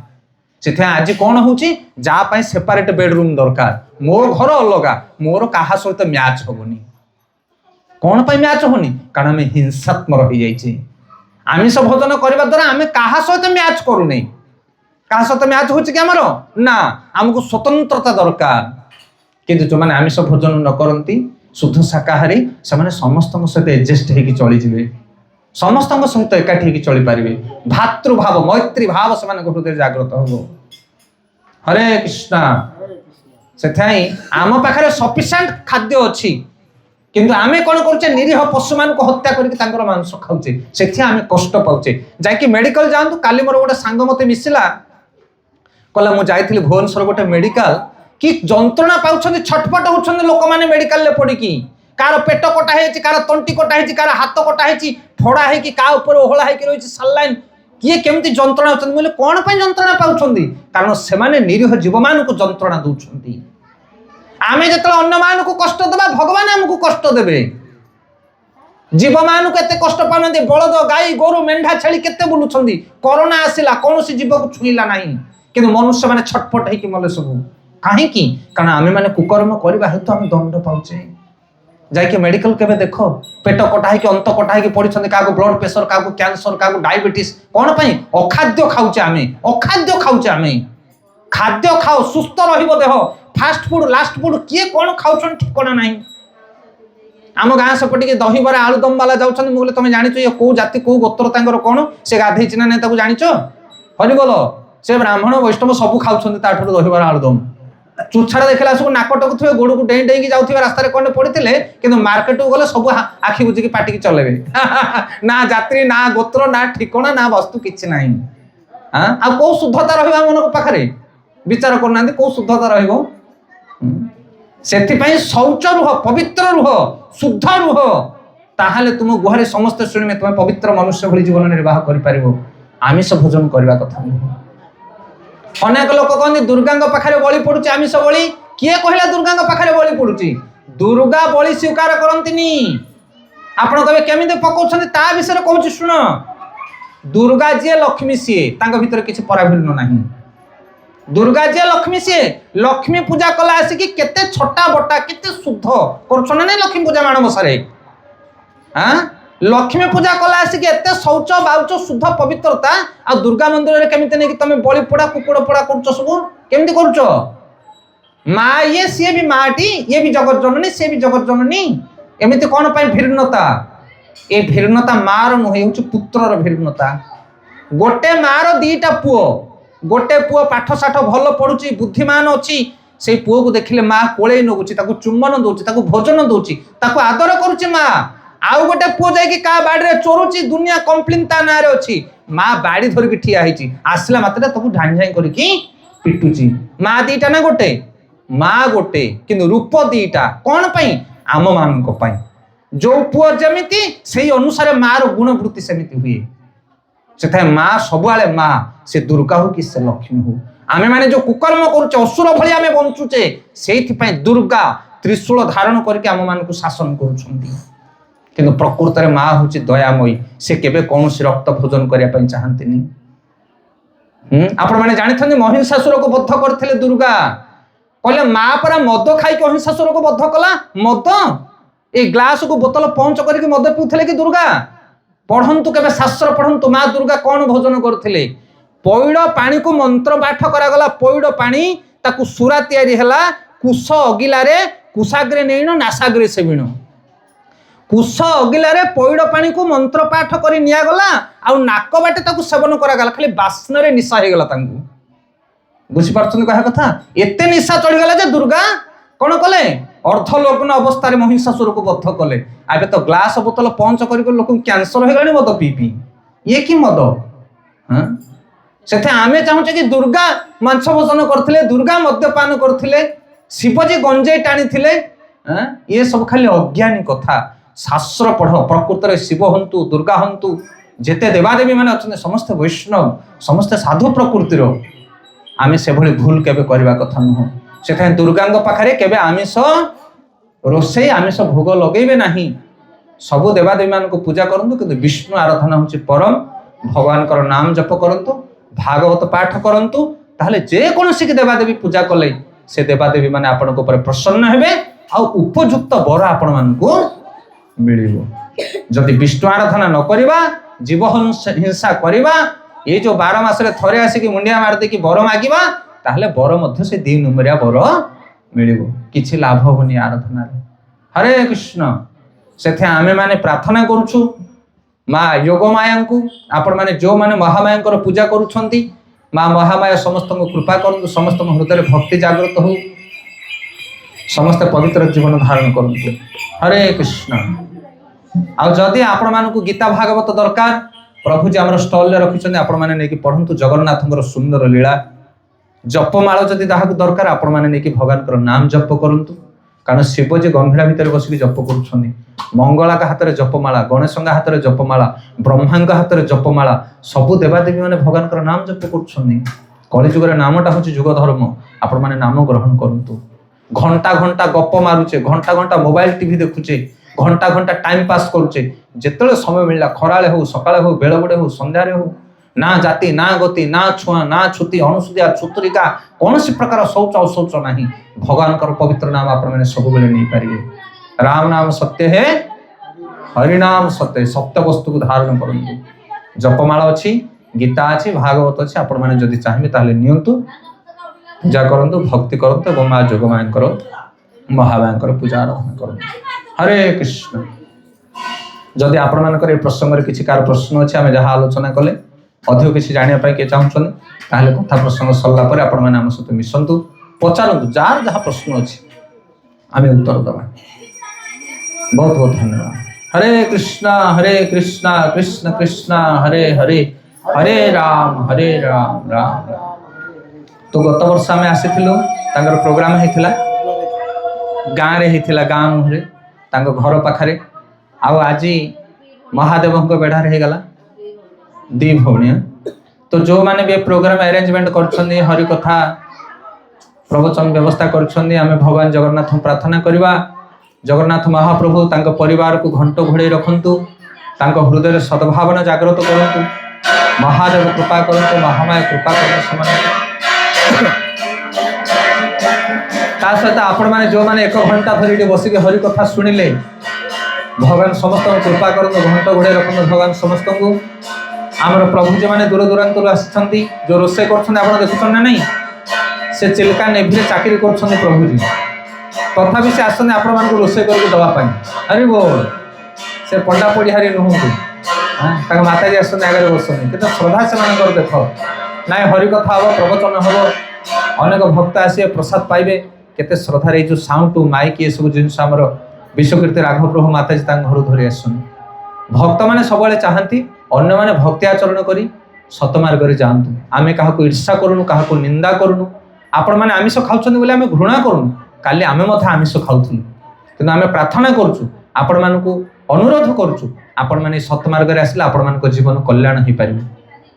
Speaker 1: से आज कौन होची जा पाई सेपरेट बेडरूम दरकार मो घर अलगा मोर काहा सहित मैच होबनी कौन पाई मैच होनी कारण आम हिंसात्मक रही जाइए आमिष भोजन करने द्वारा आम क्या सहित मैच करूनी क्या सहित मैच हो ना आमको स्वतंत्रता दरकार किंतु जो मैंने आमिष भोजन न करती शुद्ध शाकाहारी से समस्त सहित एडजस्ट होगी चलीजे समस्त सहित एकाठी होगी चली पारे भातृभाव मैत्री भाव से हृदय जागृत हो हरे कृष्णा से आम पाखे सफिशिएंट खाद्य अच्छी किंतु आमे कौन करुचे निरीह पशु मान को हत्या करके मांस खाऊचे से आमे कष्ट पाऊचे जाकि मेडिकल जातु काली मोर गोटे सांग मते मिसिला कहला मु जाइथिली भुवनेश्वर गोटे मेडिकल कि जंत्रणा पाउछन छटपट होछन लोक माने मेडिकल ले पड़ी कार पेट कटा हेची कार तंटी कटा हेची कार हाथ कटा हेची फोड़ा है कि का ऊपर ओहळा है कि रहिची सलाइन किए केमती जंत्रणा होछन बोले कोन पे जंत्रणा पाउछंदी कारण से माने निरीह जीव मान को जंत्रणा दोछंती आमे जतले अन्य मान को कष्ट देबा भगवान हमको कष्ट देबे जीव मान को एते कष्ट पानंदी बलद गाई गोरु मेंढा छेली केते बुलुछंदी कोरोना आसिला कोनोसी जीव को छुईला नाही किंतु मनुष्य माने छटपट है कि मले सब काहे कि कारण आमे माने कुकर्म करबा हेतु आमे दंड पाउचे जाइके मेडिकल केबे देखो पेट कटा है कि अंत कटा है कि पड़िछंदी काको ब्लड प्रेशर काको कैंसर काको डायबिटीज कोन पई अखाद्य खाउचे आमे खाद्य खाओ सुस्थ रहिबो देह फास्ट फूड लास्ट फूड किए कौन खाऊन ठिकना ना आम गाँ सेपटे के दही बरा आलुदम वाला जाऊँ मुझे तुम जान ये कौ जाति कौ गोत्र कौन से गाधे ना नहीं जाच हरि बोल से ब्राह्मण वैष्णव सब खाऊँ दही बरा आलुदम चुछाड़ा देखला सब नाक टकुवे गोड़ को डेई डेई जाऊे रास्तार कौन पड़ते कि मार्केट को गले सब आखि बुझिकी पाटिकी चलेबे ना जात्री ना गोत्र ना ठिकना ना वस्तु किसी ना आ कौ शुद्धता रहा मन पाखे विचार करना कौ शुद्धता रहा से शौच रुह पवित्र रुह शुद्ध रुह ताहले तुम गुहारे समस्त शुणिमे तुम पवित्र मनुष्य भली जीवन निर्वाह कर आमिष भोजन करने कथा नुह अनेक लोक कहते दुर्गा पाखे बलि पड़ुची आमिष बलि किए कहला दुर्गा पाखे बलि पड़ुची दुर्गा बलि स्वीकार करती आपण कहे केमी पकाउछन्ति ता विषय कहूँ शुण दुर्गा जी लक्ष्मी सी भीतर किसी पराभिन्न नहीं दुर्गा जे लक्ष्मी सी लक्ष्मी पूजा कला आसिक केते छोटा बटा केते शुद्ध कर लक्ष्मी पूजा माणबसारे हाँ लक्ष्मी पूजा कला आसिक एते शौच बाउच शुद्ध पवित्रता आ दुर्गा मंदिर में केमिति नहीं तुम बलि पोड़ा कुकुड़ पोड़ा कर सब केमिति कर माँ ये सी भी माटी ये भी जगत जननी सी भी जगत जननी एमती कौन पाई भिन्नता ये भिन्नता मार नुहे हूँ पुत्रर भिन्नता गोटे मार दीटा पुओ गोटे पुओ पाठ साठ भल पढ़ुची बुद्धिमान अच्छी से पुओ को देखिले माँ कोले नगुची चुम्बन दौची भोजन दौची आदर करुची माँ आउ गोटे पुओ जाकि का बाड़ी चोरुची दुनिया कंप्लेन ता ना रे अच्छी माँ बाड़ी धरिकी ठिया होती आसला मात्र ताकू झाई झाई करके पिटुची माँ दीटा ना गोटे माँ गोटे किंतु रूप दीटा कौन पाई आम मानक पाई जो पुओ जमिति से अनुसार मार गुणवृत्ति सेमिति हुए से माँ सबुआले माँ से दुर्गा हो कि से लक्ष्मी हो आमे माने जो कुकर्म करुचे असुर भली आमे बंचुचे सेइथिपाई दुर्गा त्रिशूल धारण करके आम मानक शासन करुछंती किंतु प्रकृत में माँ हूँ दयामयी से केबे कौन रक्त भोजन करने चाहती आपण मैंने जानी महिषासुर को बद्ध करते दुर्गा कहले माँ परा मद खाई महिषासुर को बद्ध कला मद ए ग्लास को बोतल पंच करके मद पिउथले कि दुर्गा पढ़ंतु केबे शास्त्र पढ़ंतु माँ दुर्गा कौन भोजन करथिले पैड़ पानी को मंत्र पाठ करागला पैड़ पानी ताकू सुरा तैयारी हैला कुश अगिलारे कुशाग्रे नेण नासाग्रे सेविण कुश अगिलारे पैड़ पानी को मंत्र पाठ करी नियागला आउ नाक बाटे ताकू सेवन करागला खाली बास्न निशा हो गला बुझीपार कह कथा एते निशा चढ़ीगला जे दुर्गा कौन कले अर्धलग्न अवस्था महिषासुर को बद्ध कले आबे तो ग्लास बोतल पंच कर लोक कैंसर हो गला मद पी पी ये कि मद हाँ से आमे चाहूचे कि दुर्गा मांस भोजन करथिले दुर्गा मद्यपान करथिले शिवजी गंजेई टाणी ये सब खाली अज्ञानी कथा शास्त्र पढ़ प्रकृत में शिव हंतु दुर्गा हंतु जेते देवादेवी मैंने अच्छा समस्त वैष्णव समस्त साधु प्रकृतिर आमे से भली भूल केबे करबा कथा नुह से दुर्गा पाखे केबे आमिष रोषे आमिष भोग लगेबे नहीं सबु देवादेवी मान को पूजा करंतु किंतु विष्णु आराधना होची परम भगवान कर नाम जप करंतु भागवत पाठ करंतु ताहले जे कोनोसी के देवादेवी पूजा कले से देवादेवी माने आपन को ऊपर प्रसन्न हेबे आ उपयुक्त वर आपन मान को मिलिबो जदि विष्णु आराधना न करिबा जीव हिंसा करिबा ये जो 12 मासरे थरे आसिकी मुंडिया मार देकी वर मागिबा ताहले वर मध्य से 2 नंबरिया वर मिलिबो किछि लाभ होनी आराधना रे हरे कृष्ण सेथे आमे माने प्रार्थना करूछु माँ योग माया को आपण माने जो माने महामाया पूजा करुछंती माँ महामाया समस्त को कृपा करंतु समस्त हृदय भक्ति जागृत हो समस्त पवित्र जीवन धारण करंतु हरे कृष्ण आ जदि आपण मानकु गीता भागवत दरकार प्रभु जी आमर स्टॉल रे रखिछन्ती आपण माने नेकी पढ़ंतु जगन्नाथंकर सुंदर लीला जपमाला जदि दाहाकु दरकार आपण माने नेकी भगवानकर नाम जप करंतु कारण शिवजी गंभीरा भितर बसिक जप करुछन्ती मंगला का हाथ में जपमाला गणेश हाथ में जपमाला ब्रह्मा हाथ में जपमाला सबु देवादेवी मैंने भगवान नाम जप कर कलिजुगर नामटा हूँ जुग धर्म आपण मैंने नाम ग्रहण करूँ घंटा घंटा गप मारुचे घंटा घंटा मोबाइल टीवी देखुचे घंटा घंटा टाइम पास करुचे जिते समय मिलला खराले हो सकाले हो बेल बुड़े हो संध्यारे हो ना जाति ना गति ना छुआ ना छुती अणुसुदिया छुतरिका कौन सी प्रकार शौच अशौच ना भगवान पवित्र नाम आप सब नहीं पारे राम नाम सत्य है हरिनाम सत्य सत्य वस्तु को धारण करूँ जपमाला अच्छी गीता अच्छी भागवत अच्छी आपण मैंने जदि चाहिए ताहले नियंतु पूजा करंतु भक्ति करंतु एवं माँ जोगमाया महामाया पूजा आराधना करंतु हरे कृष्ण जदि आपण मानकर प्रसंग किसी कार प्रश्न अच्छे आम जहाँ आलोचना कले अधिक किसी जानापी किए चाहूँ ताहले कथा प्रसंग सरला पर आपण मैंने आम सहित मिशंतु पचारतु जार जहाँ प्रश्न अच्छी आम उत्तर दबा बहुत बहुत धन्यवाद हरे कृष्णा कृष्ण कृष्ण हरे हरे हरे राम राम राम तो गत वर्ष आम आसी प्रोग्राम होता गाँव रे होता गाँ मुहरे घर पाखे आउ आज महादेव बेढ़ारे होगला दी भौणी तो जो मैंने भी प्रोग्राम अरेंजमेंट कर हरि कथा प्रवचन व्यवस्था कर भगवान जगन्नाथ प्रार्थना करवा जगन्नाथ महाप्रभु तांको परिवार को घंट घोड़े रखंतु तांको हृदय सद्भावना जागृत करंतु महादेव कृपा करंतु महामाया कृपा करंतु ତା ସହିତ ଆପଣମାନେ ଯେଉଁମାନେ 1 ଘଣ୍ଟା ଧରି ଏଠି ବସିକି ହରି କଥା ଶୁଣିଲେ, ଭଗବାନ ସମସ୍ତଙ୍କୁ କୃପା କରନ୍ତୁ, ଘଣ୍ଟ ଘୋଡ଼େଇ ରଖନ୍ତୁ ଭଗବାନ ସମସ୍ତଙ୍କୁ। ଆମର ପ୍ରଭୁ ଯେଉଁମାନେ ଦୂର ଦୂରାନ୍ତରୁ ଆସିଛନ୍ତି, ଯେଉଁ ରୋଷେଇ କରୁଛନ୍ତି ଆପଣ ଦେଖୁଛନ୍ତି ନା ନାହିଁ, ସେ ଚିଲିକା ନେଭିରେ ଚାକିରି କରୁଛନ୍ତି ପ୍ରଭୁଜୀ, ତଥାପି ସେ ଆସନ୍ତି ଆପଣମାନଙ୍କୁ ରୋଷେଇ କରିକି ଦେବା ପାଇଁ। ହରି ବୋଲ। ସେ ପଣ୍ଡା ପଡ଼ିହାରୀ ନୁହଁନ୍ତି, ତାଙ୍କ ମାତାଜୀ ଆସନ୍ତି ଆଗରେ ବସନ୍ତି, କିନ୍ତୁ ଶ୍ରଦ୍ଧା ସେମାନଙ୍କର ଦେଖ। ନାଇଁ ହରି କଥା ହେବ, ପ୍ରବଚନ ହେବ, ଅନେକ ଭକ୍ତ ଆସିବେ, ପ୍ରସାଦ ପାଇବେ, କେତେ ଶ୍ରଦ୍ଧାରେ ଏଇ ଯେଉଁ ସାଉଣ୍ଡ ମାଇକ୍ ଏସବୁ ଜିନିଷ ଆମର ବିଶ୍ୱକୀର୍ତ୍ତି ରାଘବ ପ୍ରଭୁ ମାତାଜୀ ତାଙ୍କ ଘରୁ ଧରି ଆସୁଛନ୍ତି। ଭକ୍ତମାନେ ସବୁବେଳେ ଚାହାନ୍ତି ଅନ୍ୟମାନେ ଭକ୍ତି ଆଚରଣ କରି ସତମାର୍ଗରେ ଯାଆନ୍ତୁ। ଆମେ କାହାକୁ ଈର୍ଷା କରୁନୁ, କାହାକୁ ନିନ୍ଦା କରୁନୁ। ଆପଣମାନେ ଆମିଷ ଖାଉଛନ୍ତି ବୋଲି ଆମେ ଘୃଣା କରୁନୁ, କାଲି ଆମେ ମଧ୍ୟ ଆମିଷ ଖାଉଥିଲୁ, କିନ୍ତୁ ଆମେ ପ୍ରାର୍ଥନା କରୁଛୁ, ଆପଣମାନଙ୍କୁ ଅନୁରୋଧ କରୁଛୁ, ଆପଣମାନେ ସତମାର୍ଗରେ ଆସିଲେ ଆପଣମାନଙ୍କ ଜୀବନ କଲ୍ୟାଣ ହେଇପାରିବେ,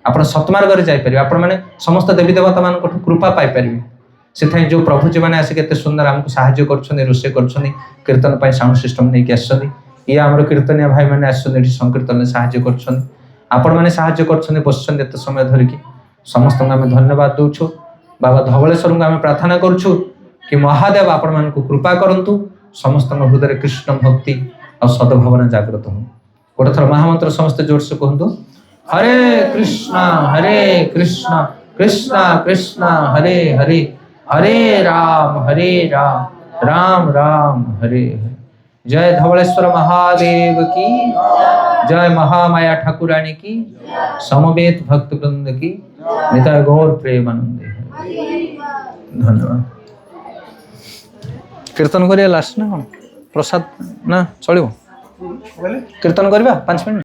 Speaker 1: ଆପଣ ସତମାର୍ଗରେ ଯାଇପାରିବେ, ଆପଣମାନେ ସମସ୍ତ ଦେବୀ ଦେବତାମାନଙ୍କଠୁ କୃପା ପାଇପାରିବେ। ସେଥିପାଇଁ ଯେଉଁ ପ୍ରଭୁଜୀମାନେ ଆସି କେତେ ସୁନ୍ଦର ଆମକୁ ସାହାଯ୍ୟ କରୁଛନ୍ତି, ରୋଷେଇ କରୁଛନ୍ତି, କୀର୍ତ୍ତନ ପାଇଁ ସାଉଣ୍ଡ ସିଷ୍ଟମ ନେଇକି ଆସିଛନ୍ତି। ଇଏ ଆମର କୀର୍ତ୍ତନିଆ ଭାଇମାନେ ଆସିଛନ୍ତି, ଏଠି ସଂକୀର୍ତ୍ତନରେ ସାହାଯ୍ୟ କରୁଛନ୍ତି, ଆପଣମାନେ ସାହାଯ୍ୟ କରୁଛନ୍ତି, ବସିଛନ୍ତି ଏତେ ସମୟ ଧରିକି। ସମସ୍ତଙ୍କୁ ଆମେ ଧନ୍ୟବାଦ ଦେଉଛୁ। ବାବା ଧବଳେଶ୍ୱରଙ୍କୁ ଆମେ ପ୍ରାର୍ଥନା କରୁଛୁ କି ମହାଦେବ ଆପଣମାନଙ୍କୁ କୃପା କରନ୍ତୁ, ସମସ୍ତଙ୍କ ହୃଦୟରେ କୃଷ୍ଣ ଭକ୍ତି ଆଉ ସଦ୍ଭାବନା ଜାଗ୍ରତ ହଉ। ଗୋଟେ ଥର ମହାମନ୍ତ୍ର ସମସ୍ତେ ଜୋରସେ କୁହନ୍ତୁ, ହରେ କୃଷ୍ଣ କୃଷ୍ଣ କୃଷ୍ଣ ହରେ ହରେ, हरे राम राम राम हरे हरे। जय धवलेश्वर महादेव की जय, महामाया ठाकुरानी की, समवेत भक्त वृंद की, निताय गौर प्रेमानंदे। धन्यवाद। कीर्तन करिया लास्ट ना कौन प्रसाद ना चलो कीर्तन करवा 5 मिनट।